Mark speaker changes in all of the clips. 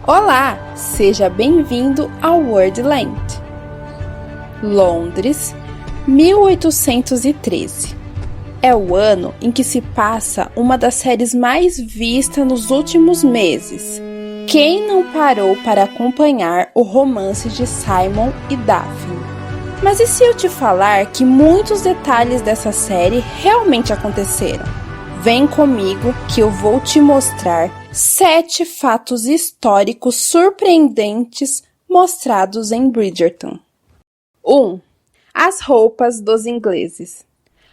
Speaker 1: Olá, seja bem-vindo ao Wordland. Londres, 1813. É o ano em que se passa uma das séries mais vistas nos últimos meses. Quem não parou para acompanhar o romance de Simon e Daphne? Mas e se eu te falar que muitos detalhes dessa série realmente aconteceram? Vem comigo que eu vou te mostrar 7 fatos históricos surpreendentes mostrados em Bridgerton. 1. As roupas dos ingleses.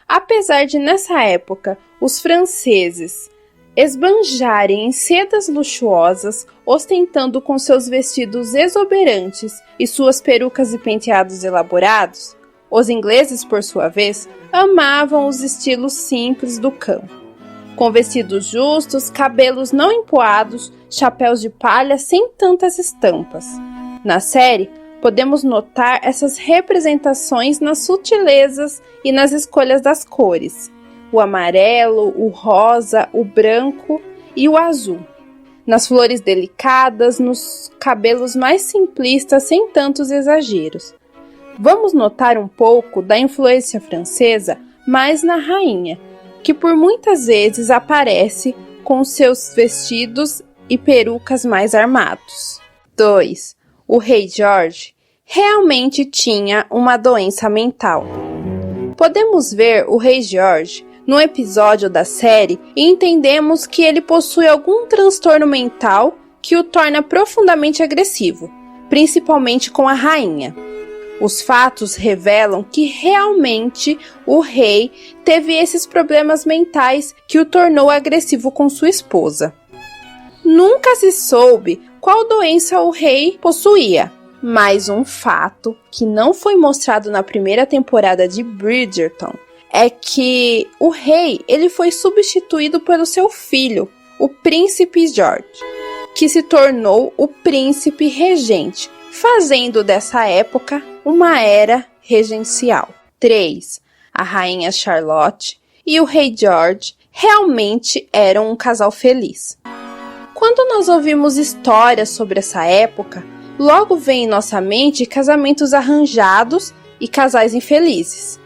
Speaker 1: Apesar de nessa época os franceses esbanjarem em sedas luxuosas, ostentando com seus vestidos exuberantes e suas perucas e penteados elaborados, os ingleses, por sua vez, amavam os estilos simples do campo. Com vestidos justos, cabelos não empoados, chapéus de palha sem tantas estampas. Na série, podemos notar essas representações nas sutilezas e nas escolhas das cores. O amarelo, o rosa, o branco e o azul. Nas flores delicadas, nos cabelos mais simplistas sem tantos exageros. Vamos notar um pouco da influência francesa mais na rainha, que por muitas vezes aparece com seus vestidos e perucas mais armados. 2. O rei George realmente tinha uma doença mental. Podemos ver o rei George no episódio da série e entendemos que ele possui algum transtorno mental que o torna profundamente agressivo, principalmente com a rainha. Os fatos revelam que realmente o rei teve esses problemas mentais que o tornou agressivo com sua esposa. Nunca se soube qual doença o rei possuía, mas um fato que não foi mostrado na primeira temporada de Bridgerton é que o rei ele foi substituído pelo seu filho, o príncipe George, que se tornou o príncipe regente, fazendo dessa época uma era regencial. 3. A rainha Charlotte e o rei George realmente eram um casal feliz. Quando nós ouvimos histórias sobre essa época, logo vem em nossa mente casamentos arranjados e casais infelizes.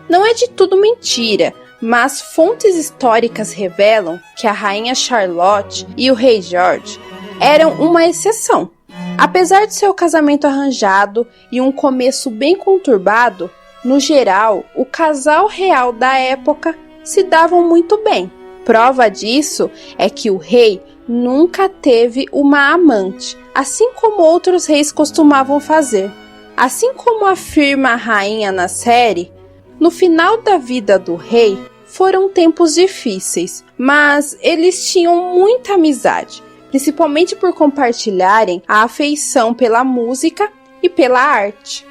Speaker 1: Não é de tudo mentira, mas fontes históricas revelam que a rainha Charlotte e o rei George eram uma exceção. Apesar de seu casamento arranjado e um começo bem conturbado, no geral, o casal real da época se davam muito bem. Prova disso é que o rei nunca teve uma amante, assim como outros reis costumavam fazer. Assim como afirma a rainha na série, no final da vida do rei foram tempos difíceis, mas eles tinham muita amizade, principalmente por compartilharem a afeição pela música e pela arte.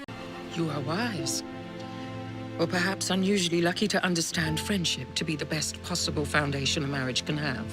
Speaker 2: You are wise, or perhaps unusually lucky to understand friendship to be the best possible foundation a marriage can have.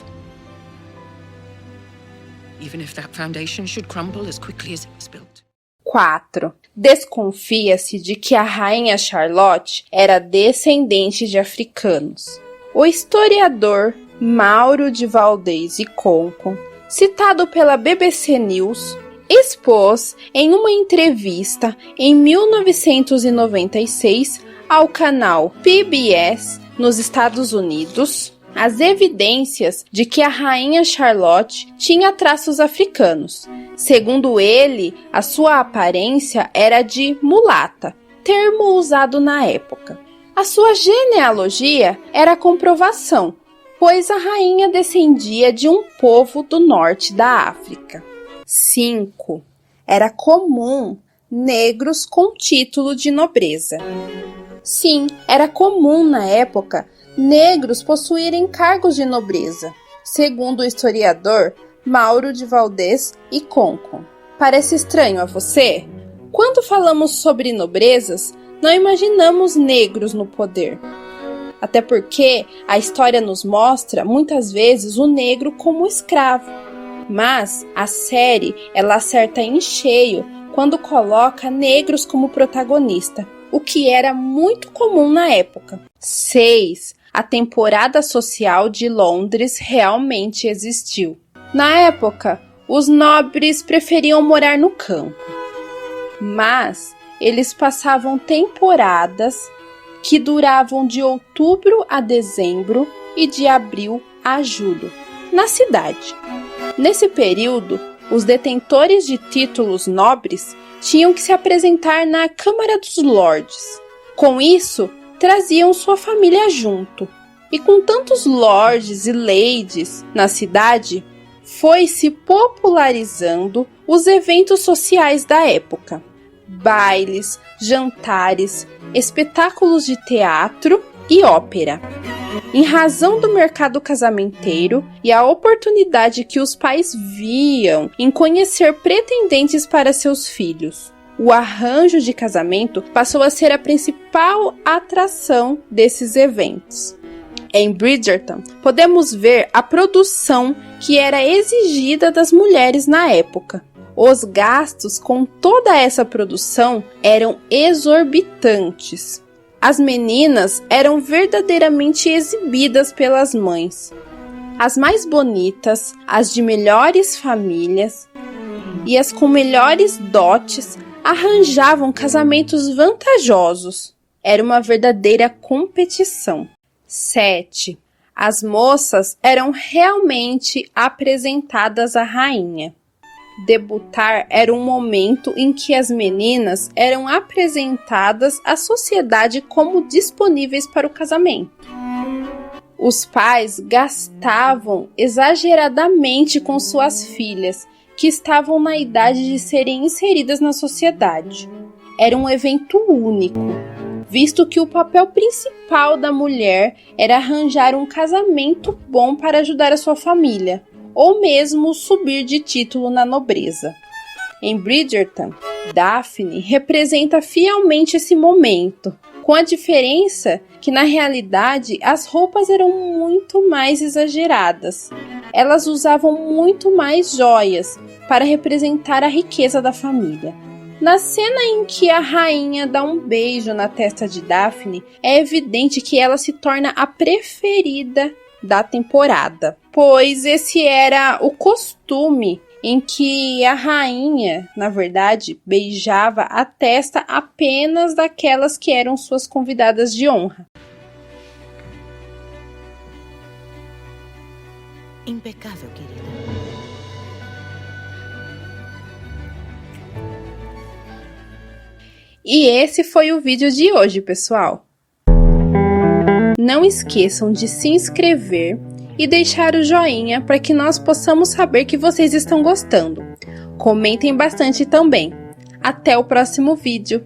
Speaker 2: Even if that foundation should crumble as quickly as it was built.
Speaker 1: 4. Desconfia-se de que a rainha Charlotte era descendente de africanos. O historiador Mauro de Valdez e Concon, citado pela BBC News, expôs em uma entrevista em 1996 ao canal PBS nos Estados Unidos as evidências de que a rainha Charlotte tinha traços africanos. Segundo ele, a sua aparência era de mulata, termo usado na época. A sua genealogia era comprovação, pois a rainha descendia de um povo do norte da África. 5. Era comum negros com título de nobreza. Sim, era comum na época negros possuírem cargos de nobreza, segundo o historiador Mauro de Valdez e Concon. Parece estranho a você? Quando falamos sobre nobrezas, não imaginamos negros no poder. Até porque a história nos mostra, muitas vezes, o negro como escravo. Mas a série, ela acerta em cheio quando coloca negros como protagonista, o que era muito comum na época. 6. A temporada social de Londres realmente existiu. Na época, Os nobres preferiam morar no campo, mas eles passavam temporadas que duravam de outubro a dezembro e de abril a julho, na cidade. Nesse período, os detentores de títulos nobres tinham que se apresentar na Câmara dos Lordes. Com isso, traziam sua família junto. E com tantos lords e ladies na cidade, foi se popularizando os eventos sociais da época. Bailes, jantares, espetáculos de teatro e ópera. Em razão do mercado casamenteiro e a oportunidade que os pais viam em conhecer pretendentes para seus filhos, o arranjo de casamento passou a ser a principal atração desses eventos. Em Bridgerton, podemos ver a produção que era exigida das mulheres na época. Os gastos com toda essa produção eram exorbitantes. As meninas eram verdadeiramente exibidas pelas mães. As mais bonitas, as de melhores famílias e as com melhores dotes arranjavam casamentos vantajosos. Era uma verdadeira competição. 7. As moças eram realmente apresentadas à rainha. Debutar era um momento em que as meninas eram apresentadas à sociedade como disponíveis para o casamento. Os pais gastavam exageradamente com suas filhas, que estavam na idade de serem inseridas na sociedade. Era um evento único, visto que o papel principal da mulher era arranjar um casamento bom para ajudar a sua família, ou mesmo subir de título na nobreza. Em Bridgerton, Daphne representa fielmente esse momento, com a diferença que na realidade as roupas eram muito mais exageradas. Elas usavam muito mais joias para representar a riqueza da família. Na cena em que a rainha dá um beijo na testa de Daphne, é evidente que ela se torna a preferida da temporada, pois esse era o costume em que a rainha, na verdade, beijava a testa apenas daquelas que eram suas convidadas de honra.
Speaker 3: Impecável, querida.
Speaker 1: E esse foi o vídeo de hoje, pessoal. Não esqueçam de se inscrever e deixar o joinha para que nós possamos saber que vocês estão gostando. Comentem bastante também. Até o próximo vídeo.